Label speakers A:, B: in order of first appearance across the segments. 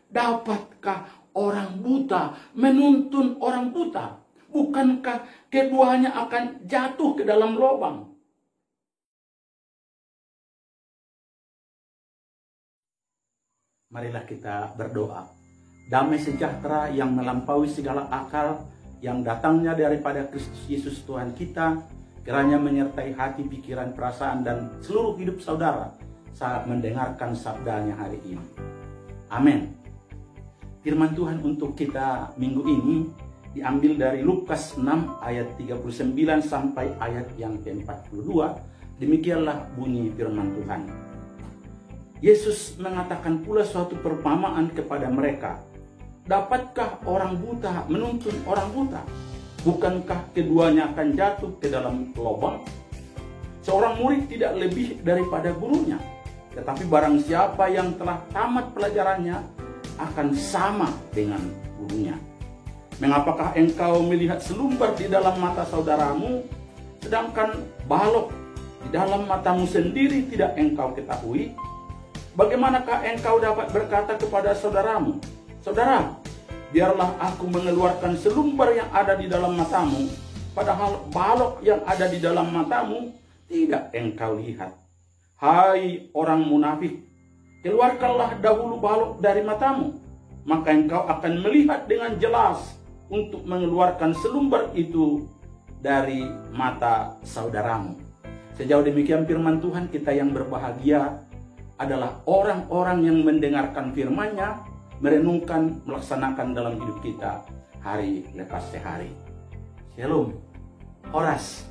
A: Dapatkah orang buta menuntun orang buta? Bukankah keduanya akan jatuh ke dalam lubang? Marilah kita berdoa. Damai sejahtera yang melampaui segala akal, yang datangnya daripada Kristus Yesus Tuhan kita, kiranya menyertai hati, pikiran, perasaan, dan seluruh hidup saudara saat mendengarkan sabdanya hari ini. Amin. Firman Tuhan untuk kita minggu ini diambil dari Lukas 6 ayat 39 sampai ayat yang ke-42. Demikianlah bunyi firman Tuhan. Yesus mengatakan pula suatu perumpamaan kepada mereka. Dapatkah orang buta menuntun orang buta? Bukankah keduanya akan jatuh ke dalam lubang? Seorang murid tidak lebih daripada gurunya. Tetapi barang siapa yang telah tamat pelajarannya akan sama dengan gurunya. Mengapakah engkau melihat selumbar di dalam mata saudaramu, sedangkan balok di dalam matamu sendiri tidak engkau ketahui? Bagaimanakah engkau dapat berkata kepada saudaramu, saudara, biarlah aku mengeluarkan selumbar yang ada di dalam matamu, padahal balok yang ada di dalam matamu tidak engkau lihat. Hai orang munafik, keluarkanlah dahulu balok dari matamu, maka engkau akan melihat dengan jelas untuk mengeluarkan selumbar itu dari mata saudaramu. Sejauh demikian firman Tuhan. Kita yang berbahagia adalah orang-orang yang mendengarkan firman-Nya, merenungkan, melaksanakan dalam hidup kita hari lepas sehari. Shalom. Horace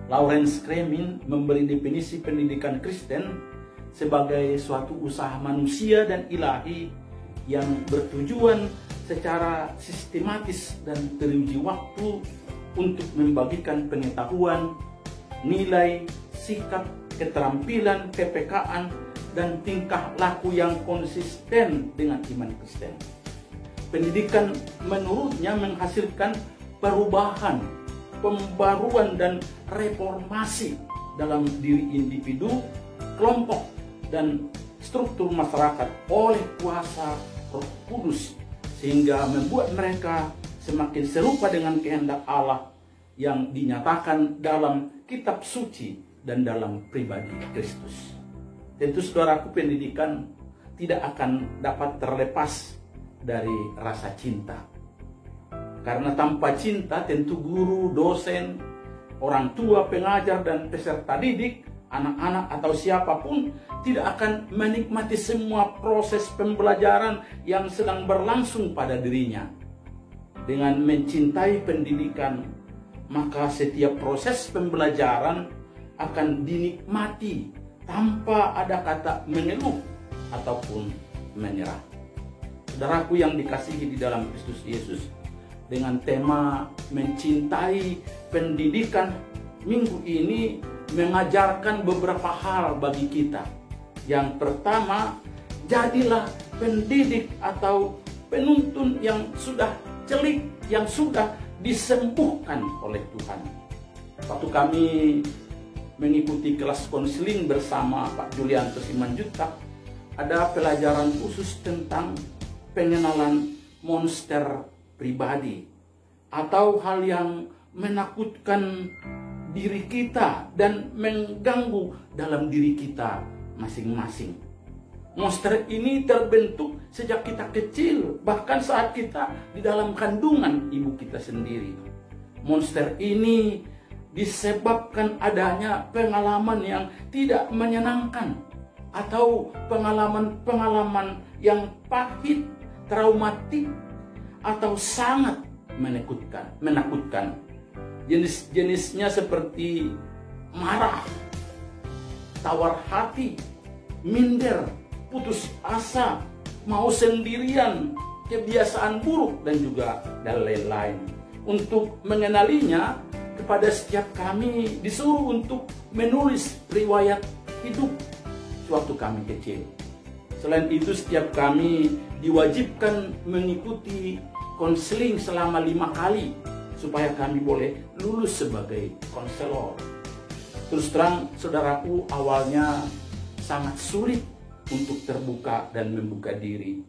A: Lawrence Kremin memberi definisi pendidikan Kristen sebagai suatu usaha manusia dan ilahi yang bertujuan secara sistematis dan teruji waktu untuk membagikan pengetahuan, nilai, sikap, keterampilan, kepekaan, dan tingkah laku yang konsisten dengan iman Kristen. Pendidikan menurutnya menghasilkan perubahan, pembaruan, dan reformasi dalam diri individu, kelompok, dan struktur masyarakat oleh kuasa Roh Kudus, sehingga membuat mereka semakin serupa dengan kehendak Allah yang dinyatakan dalam kitab suci dan dalam pribadi Kristus. Tentu saudaraku, pendidikan tidak akan dapat terlepas dari rasa cinta. Karena tanpa cinta tentu guru, dosen, orang tua, pengajar, dan peserta didik, anak-anak atau siapapun tidak akan menikmati semua proses pembelajaran yang sedang berlangsung pada dirinya. Dengan mencintai pendidikan, maka setiap proses pembelajaran akan dinikmati tanpa ada kata mengeluh ataupun menyerah. Saudaraku yang dikasihi di dalam Kristus Yesus, dengan tema mencintai pendidikan, minggu ini mengajarkan beberapa hal bagi kita. Yang pertama, jadilah pendidik atau penuntun yang sudah celik, yang sudah disembuhkan oleh Tuhan. Waktu kami mengikuti kelas konseling bersama Pak Julianto Simanjuntak, ada pelajaran khusus tentang pengenalan monster pribadi atau hal yang menakutkan diri kita dan mengganggu dalam diri kita masing-masing. Monster ini terbentuk sejak kita kecil, bahkan saat kita di dalam kandungan ibu kita sendiri. Monster ini disebabkan adanya pengalaman yang tidak menyenangkan atau pengalaman-pengalaman yang pahit, traumatik, atau sangat menakutkan. Jenis-jenisnya seperti marah, tawar hati, minder, putus asa, mau sendirian, kebiasaan buruk, dan juga lain-lain. Untuk mengenalinya, kepada setiap kami disuruh untuk menulis riwayat hidup sewaktu kami kecil. Selain itu, setiap kami diwajibkan mengikuti konseling selama 5 kali supaya kami boleh lulus sebagai konselor. Terus terang, saudaraku, awalnya sangat sulit untuk terbuka dan membuka diri.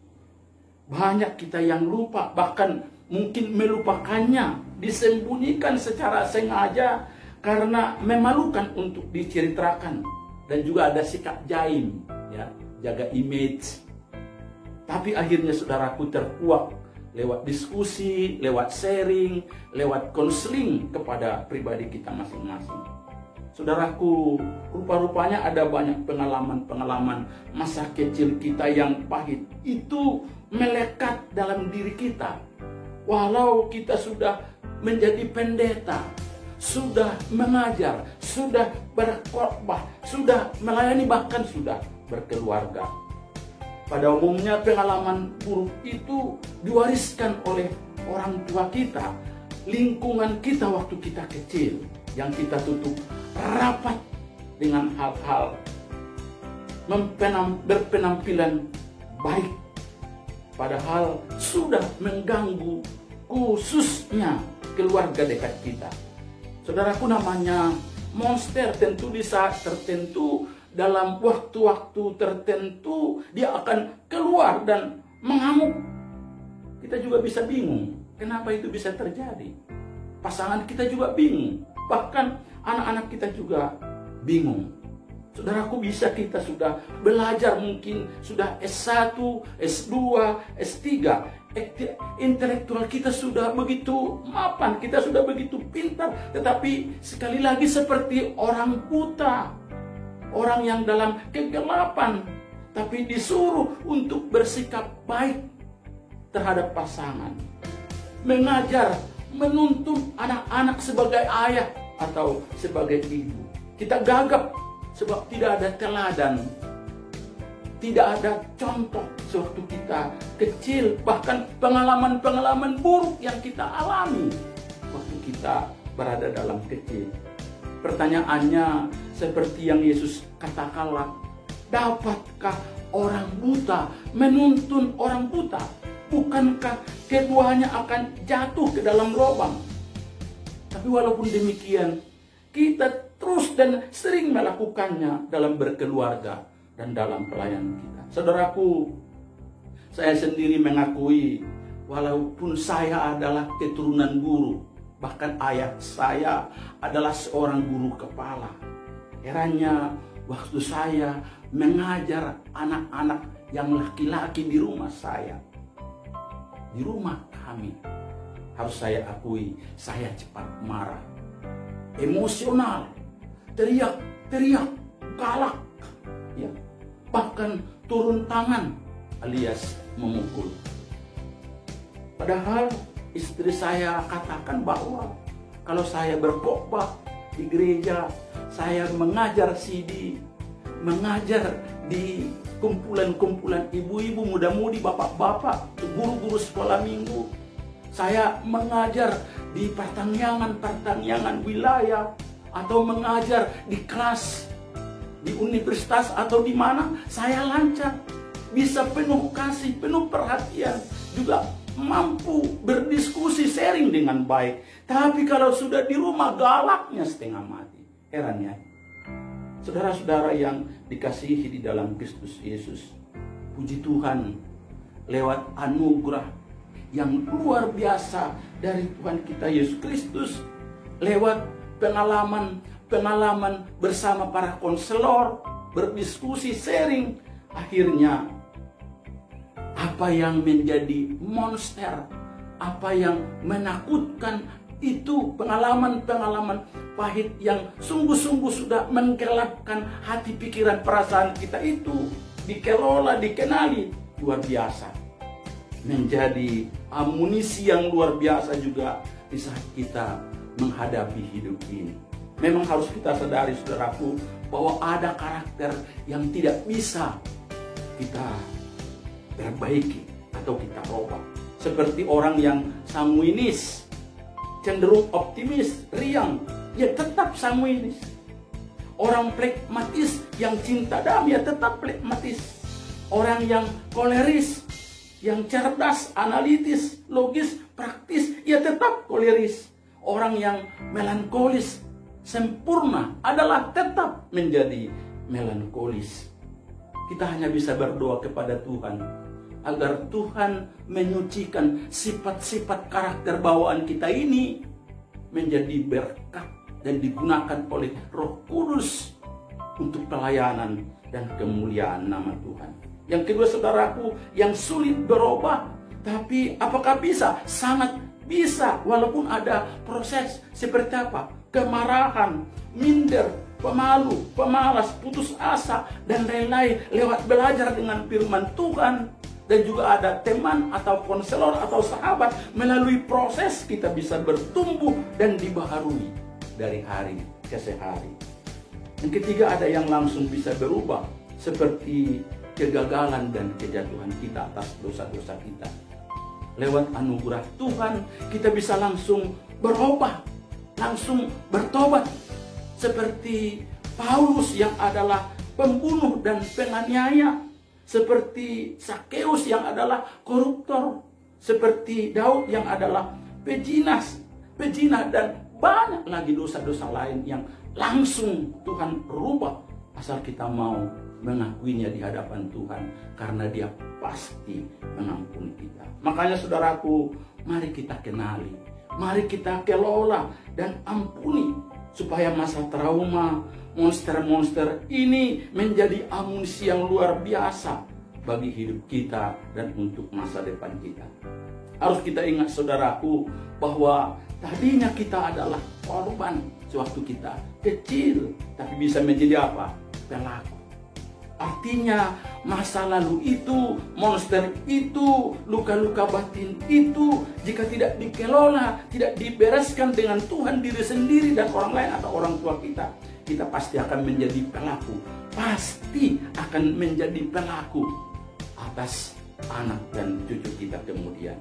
A: Banyak kita yang lupa, bahkan mungkin melupakannya, disembunyikan secara sengaja karena memalukan untuk diceritakan. Dan juga ada sikap jaim, ya, jaga image. Tapi akhirnya saudaraku terkuak lewat diskusi, lewat sharing, lewat konseling kepada pribadi kita masing-masing. Saudaraku, rupa-rupanya ada banyak pengalaman-pengalaman masa kecil kita yang pahit. Itu melekat dalam diri kita. Walau kita sudah menjadi pendeta, sudah mengajar, sudah berkhotbah, sudah melayani, bahkan sudah berkeluarga. Pada umumnya pengalaman buruk itu diwariskan oleh orang tua kita, lingkungan kita waktu kita kecil, yang kita tutup rapat dengan hal-hal berpenampilan baik, padahal sudah mengganggu khususnya keluarga dekat kita. Saudaraku, namanya monster tentu di saat tertentu, dalam waktu-waktu tertentu dia akan keluar dan mengamuk. Kita juga bisa bingung, kenapa itu bisa terjadi. Pasangan kita juga bingung, bahkan anak-anak kita juga bingung. Saudaraku, bisa kita sudah belajar, mungkin sudah S1, S2, S3, intelektual kita sudah begitu mapan, kita sudah begitu pintar, tetapi sekali lagi seperti orang buta, orang yang dalam kegelapan, tapi disuruh untuk bersikap baik terhadap pasangan, mengajar, menuntun anak-anak sebagai ayah atau sebagai ibu. Kita gagap sebab tidak ada teladan, tidak ada contoh sewaktu kita kecil, bahkan pengalaman-pengalaman buruk yang kita alami waktu kita berada dalam kecil. Pertanyaannya seperti yang Yesus katakanlah, dapatkah orang buta menuntun orang buta? Bukankah keduanya akan jatuh ke dalam lubang? Tapi walaupun demikian, kita terus dan sering melakukannya dalam berkeluarga dan dalam pelayanan kita. Saudaraku, saya sendiri mengakui, walaupun saya adalah keturunan guru, bahkan ayah saya adalah seorang guru kepala. Herannya waktu saya mengajar anak-anak yang laki-laki di rumah saya, di rumah kami, harus saya akui, saya cepat marah, emosional, teriak-teriak, galak, ya, bahkan turun tangan alias memukul. Padahal istri saya katakan bahwa kalau saya berkhotbah di gereja, saya mengajar CD, mengajar di kumpulan-kumpulan ibu-ibu, muda-mudi, bapak-bapak, guru-guru sekolah minggu, saya mengajar di pertanian wilayah, atau mengajar di kelas, di universitas atau di mana, saya lancar, bisa penuh kasih, penuh perhatian, juga mampu berdiskusi, sharing dengan baik. Tapi kalau sudah di rumah, galaknya setengah mati. Herannya, saudara-saudara yang dikasihi di dalam Kristus Yesus, puji Tuhan, lewat anugerah yang luar biasa dari Tuhan kita Yesus Kristus, lewat pengalaman bersama para konselor, berdiskusi, sharing, akhirnya apa yang menjadi monster, apa yang menakutkan, itu pengalaman-pengalaman pahit yang sungguh-sungguh sudah menggelapkan hati, pikiran, perasaan kita, itu dikelola, dikenali, luar biasa, menjadi amunisi yang luar biasa juga di saat kita menghadapi hidup ini. Memang harus kita sadari, saudaraku, bahwa ada karakter yang tidak bisa kita perbaiki atau kita ubah. Seperti orang yang sanguinis, cenderung optimis, riang, ya tetap sanguinis. Orang pragmatis yang cinta damai, ya tetap pragmatis. Orang yang koleris, yang cerdas, analitis, logis, praktis, ya tetap koleris. Orang yang melankolis, sempurna, adalah tetap menjadi melankolis. Kita hanya bisa berdoa kepada Tuhan, agar Tuhan menyucikan sifat-sifat karakter bawaan kita ini menjadi berkat dan digunakan oleh Roh Kudus untuk pelayanan dan kemuliaan nama Tuhan. Yang kedua, saudaraku, yang sulit berubah, tapi apakah bisa? Sangat bisa, walaupun ada proses seperti apa? Kemarahan, minder, pemalu, pemalas, putus asa, dan lain-lain lewat belajar dengan firman Tuhan. Dan juga ada teman atau konselor atau sahabat, melalui proses kita bisa bertumbuh dan dibaharui dari hari ke hari. Yang ketiga, ada yang langsung bisa berubah, seperti kegagalan dan kejatuhan kita atas dosa-dosa kita. Lewat anugerah Tuhan, kita bisa langsung berubah, langsung bertobat. Seperti Paulus yang adalah pembunuh dan penganiaya, seperti Sakeus yang adalah koruptor, seperti Daud yang adalah pejinah, dan banyak lagi dosa-dosa lain yang langsung Tuhan rubah, asal kita mau mengakuinya di hadapan Tuhan, karena Dia pasti mengampuni kita. Makanya saudaraku, mari kita kenali, mari kita kelola dan ampuni, supaya masa trauma, monster-monster ini menjadi amunisi yang luar biasa bagi hidup kita dan untuk masa depan kita. Harus kita ingat, saudaraku, bahwa tadinya kita adalah korban sewaktu kita kecil, tapi bisa menjadi apa? Pelaku. Artinya masa lalu itu, monster itu, luka-luka batin itu, jika tidak dikelola, tidak dibereskan dengan Tuhan, diri sendiri dan orang lain atau orang tua kita, kita pasti akan menjadi pelaku. Pasti akan menjadi pelaku atas anak dan cucu kita kemudian.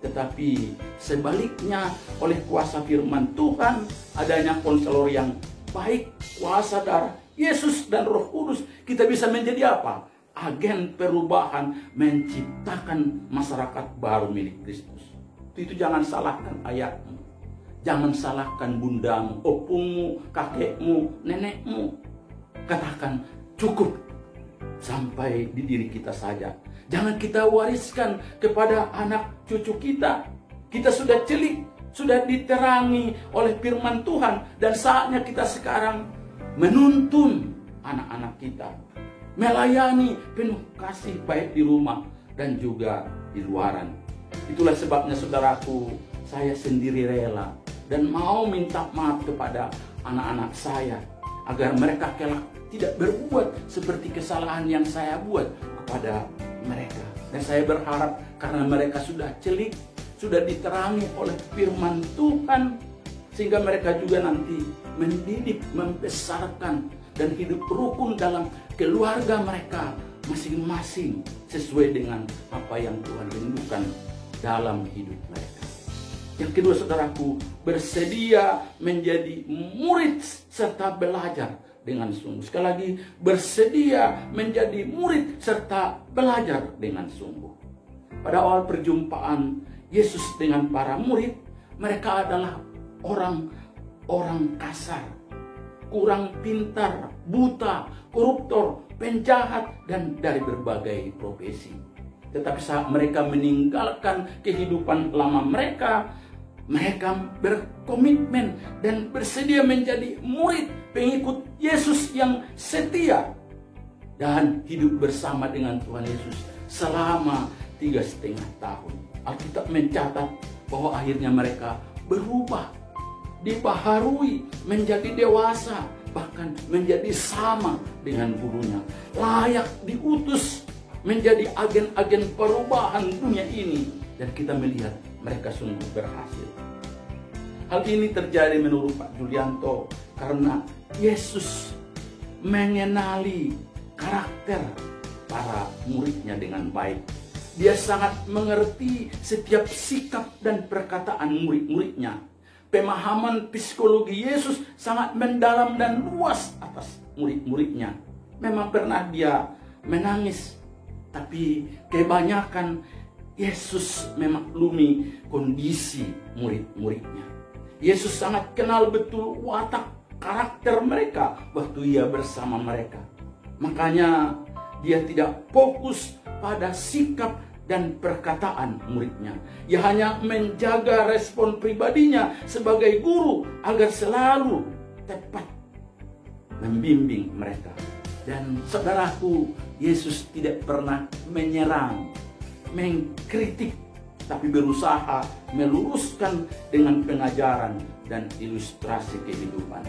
A: Tetapi sebaliknya, oleh kuasa firman Tuhan, adanya konselor yang baik, kuasa darah Yesus dan Roh Kudus, kita bisa menjadi apa? Agen perubahan, menciptakan masyarakat baru milik Kristus. Itu jangan salahkan ayahmu, jangan salahkan bundamu, opungmu, kakekmu, nenekmu. Katakan cukup sampai di diri kita saja. Jangan kita wariskan kepada anak cucu kita. Kita sudah celik, sudah diterangi oleh firman Tuhan, dan saatnya kita sekarang menuntun anak-anak kita, melayani penuh kasih baik di rumah dan juga di luaran. Itulah sebabnya, saudaraku, saya sendiri rela dan mau minta maaf kepada anak-anak saya, agar mereka kelak tidak berbuat seperti kesalahan yang saya buat kepada mereka. Dan saya berharap karena mereka sudah celik, sudah diterangi oleh firman Tuhan, sehingga mereka juga nanti mendidik, membesarkan, dan hidup rukun dalam keluarga mereka masing-masing sesuai dengan apa yang Tuhan rindukan dalam hidup mereka. Yang kedua, saudaraku, bersedia menjadi murid serta belajar dengan sungguh. Sekali lagi, bersedia menjadi murid serta belajar dengan sungguh. Pada awal perjumpaan Yesus dengan para murid, mereka adalah orang kasar, kurang pintar, buta, koruptor, penjahat, dan dari berbagai profesi. Tetapi saat mereka meninggalkan kehidupan lama mereka berkomitmen dan bersedia menjadi murid pengikut Yesus yang setia, dan hidup bersama dengan Tuhan Yesus selama 3,5 tahun. Alkitab mencatat bahwa akhirnya mereka berubah, dibaharui menjadi dewasa, bahkan menjadi sama dengan gurunya, layak diutus menjadi agen-agen perubahan dunia ini. Dan kita melihat mereka sungguh berhasil. Hal ini terjadi menurut Pak Julianto karena Yesus mengenali karakter para muridnya dengan baik. Dia sangat mengerti setiap sikap dan perkataan murid-muridnya. Pemahaman psikologi Yesus sangat mendalam dan luas atas murid-muridnya. Memang pernah dia menangis, tapi kebanyakan Yesus memaklumi kondisi murid-muridnya. Yesus sangat kenal betul watak karakter mereka waktu ia bersama mereka. Makanya dia tidak fokus pada sikap dan perkataan muridnya. Ia hanya menjaga respon pribadinya sebagai guru agar selalu tepat membimbing mereka. Dan saudaraku, Yesus tidak pernah menyerang, mengkritik, tapi berusaha meluruskan dengan pengajaran dan ilustrasi kehidupan.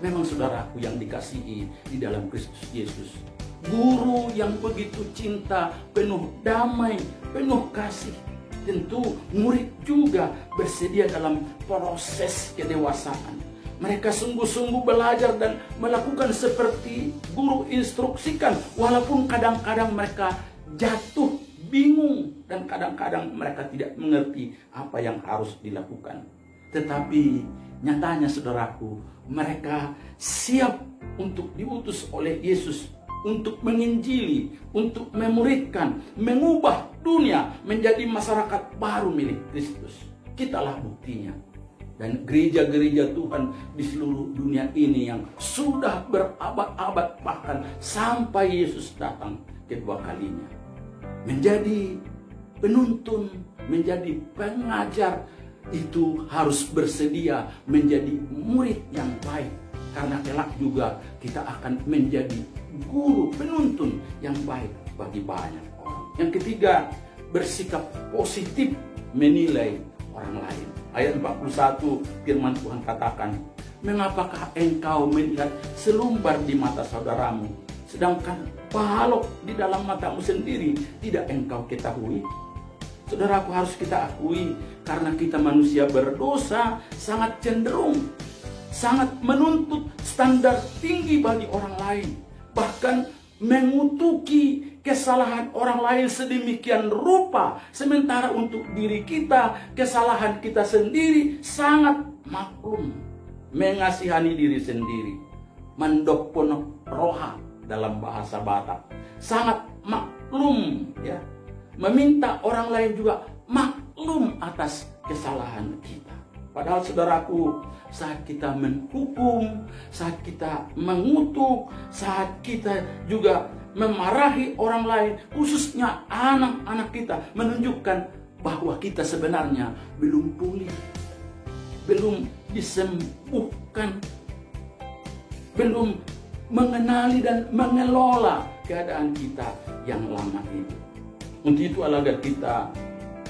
A: Memang saudaraku yang dikasihi di dalam Kristus Yesus, guru yang begitu cinta, penuh damai, penuh kasih. Tentu murid juga bersedia dalam proses kedewasaan. Mereka sungguh-sungguh belajar dan melakukan seperti guru instruksikan, walaupun kadang-kadang mereka jatuh bingung dan kadang-kadang mereka tidak mengerti apa yang harus dilakukan. Tetapi nyatanya saudaraku, mereka siap untuk diutus oleh Yesus untuk menginjili, untuk memuridkan, mengubah dunia menjadi masyarakat baru milik Kristus. Kitalah buktinya. Dan gereja-gereja Tuhan di seluruh dunia ini yang sudah berabad-abad, bahkan sampai Yesus datang kedua kalinya, menjadi penuntun, menjadi pengajar, itu harus bersedia menjadi murid yang baik. Karena kelak juga kita akan menjadi guru penuntun yang baik bagi banyak orang. Yang ketiga, bersikap positif menilai orang lain. Ayat 41 firman Tuhan katakan, "Mengapakah engkau melihat selumbar di mata saudaramu, sedangkan balok di dalam matamu sendiri tidak engkau ketahui?" Saudaraku, harus kita akui, karena kita manusia berdosa, sangat cenderung, sangat menuntut standar tinggi bagi orang lain. Bahkan mengutuki kesalahan orang lain sedemikian rupa, sementara untuk diri kita, kesalahan kita sendiri sangat maklum. Mengasihani diri sendiri, mandokpono roha dalam bahasa Batak, sangat maklum, ya. Meminta orang lain juga maklum atas kesalahan kita. Padahal saudaraku, saat kita menghukum, saat kita mengutuk, saat kita juga memarahi orang lain, khususnya anak-anak kita, menunjukkan bahwa kita sebenarnya belum pulih, belum disembuhkan, belum mengenali dan mengelola keadaan kita yang lama itu. Untuk itu agar kita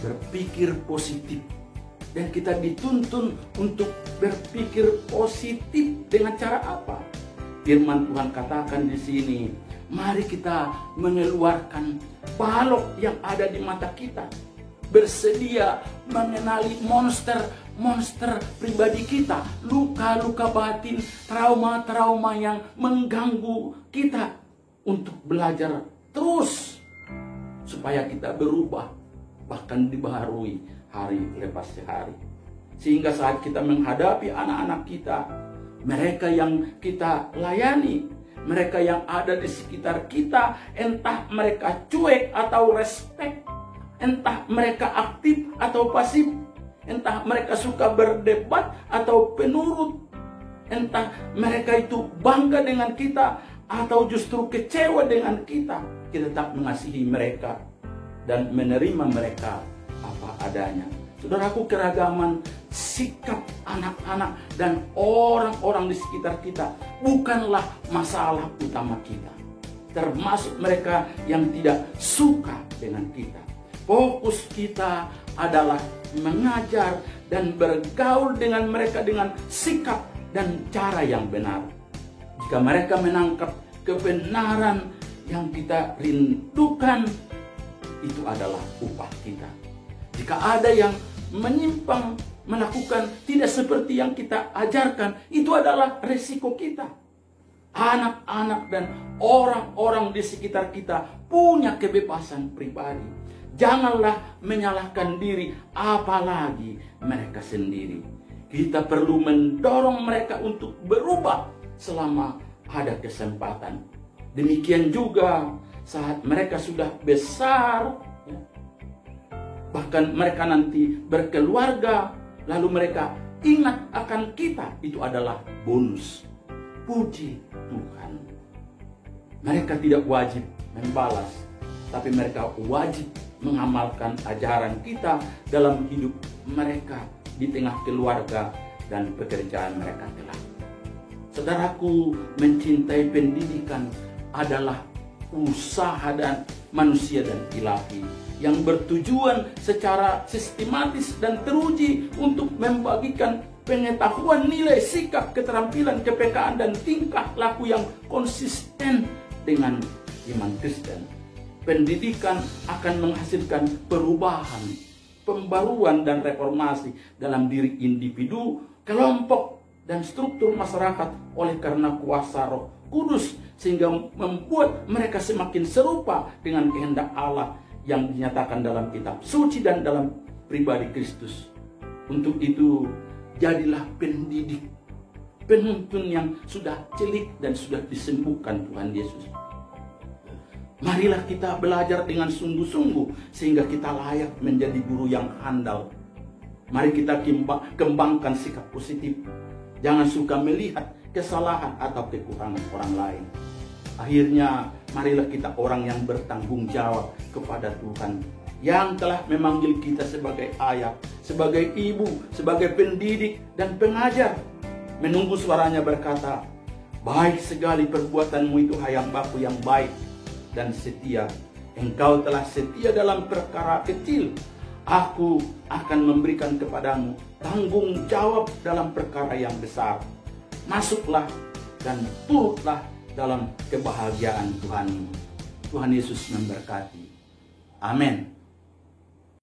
A: berpikir positif, dan kita dituntun untuk berpikir positif dengan cara apa? Firman Tuhan katakan di sini, mari kita mengeluarkan balok yang ada di mata kita, bersedia mengenali monster pribadi kita, luka-luka batin, trauma-trauma yang mengganggu kita, untuk belajar terus supaya kita berubah, bahkan dibaharui hari lepas hari. Sehingga saat kita menghadapi anak-anak kita, mereka yang kita layani, mereka yang ada di sekitar kita, entah mereka cuek atau respect, entah mereka aktif atau pasif, entah mereka suka berdebat atau penurut, entah mereka itu bangga dengan kita atau justru kecewa dengan kita tetap mengasihi mereka dan menerima mereka apa adanya. Saudaraku, keragaman sikap anak-anak dan orang-orang di sekitar kita bukanlah masalah utama kita, termasuk mereka yang tidak suka dengan kita. Fokus kita adalah mengajar dan bergaul dengan mereka dengan sikap dan cara yang benar. Jika mereka menangkap kebenaran yang kita rindukan, itu adalah upah kita. Jika ada yang menyimpang, melakukan tidak seperti yang kita ajarkan, itu adalah resiko kita. Anak-anak dan orang-orang di sekitar kita punya kebebasan pribadi. Janganlah menyalahkan diri, apalagi mereka sendiri. Kita perlu mendorong mereka untuk berubah selama ada kesempatan. Demikian juga saat mereka sudah besar, bahkan mereka nanti berkeluarga, lalu mereka ingat akan kita, itu adalah bonus. Puji Tuhan. Mereka tidak wajib membalas, tapi mereka wajib mengamalkan ajaran kita dalam hidup mereka di tengah keluarga dan pekerjaan mereka kelak. Saudaraku, mencintai pendidikan adalah usaha dan manusia dan ilahi yang bertujuan secara sistematis dan teruji untuk membagikan pengetahuan, nilai, sikap, keterampilan, kepekaan, dan tingkah laku yang konsisten dengan iman Kristen. Pendidikan akan menghasilkan perubahan, pembaruan, dan reformasi dalam diri individu, kelompok, dan struktur masyarakat oleh karena kuasa Roh Kudus, sehingga membuat mereka semakin serupa dengan kehendak Allah yang dinyatakan dalam kitab suci dan dalam pribadi Kristus. Untuk itu, jadilah pendidik, penuntun yang sudah celik dan sudah disembuhkan Tuhan Yesus. Marilah kita belajar dengan sungguh-sungguh sehingga kita layak menjadi guru yang handal. Mari kita kembangkan sikap positif. Jangan suka melihat kesalahan atau kekurangan orang lain. Akhirnya, marilah kita orang yang bertanggung jawab kepada Tuhan yang telah memanggil kita sebagai ayah, sebagai ibu, sebagai pendidik dan pengajar. Menunggu suaranya berkata, "Baik sekali perbuatanmu itu, hai hambaku yang baik dan setia. Engkau telah setia dalam perkara kecil. Aku akan memberikan kepadamu tanggung jawab dalam perkara yang besar. Masuklah dan turutlah dalam kebahagiaan Tuhan." Tuhan Yesus memberkati. Amin.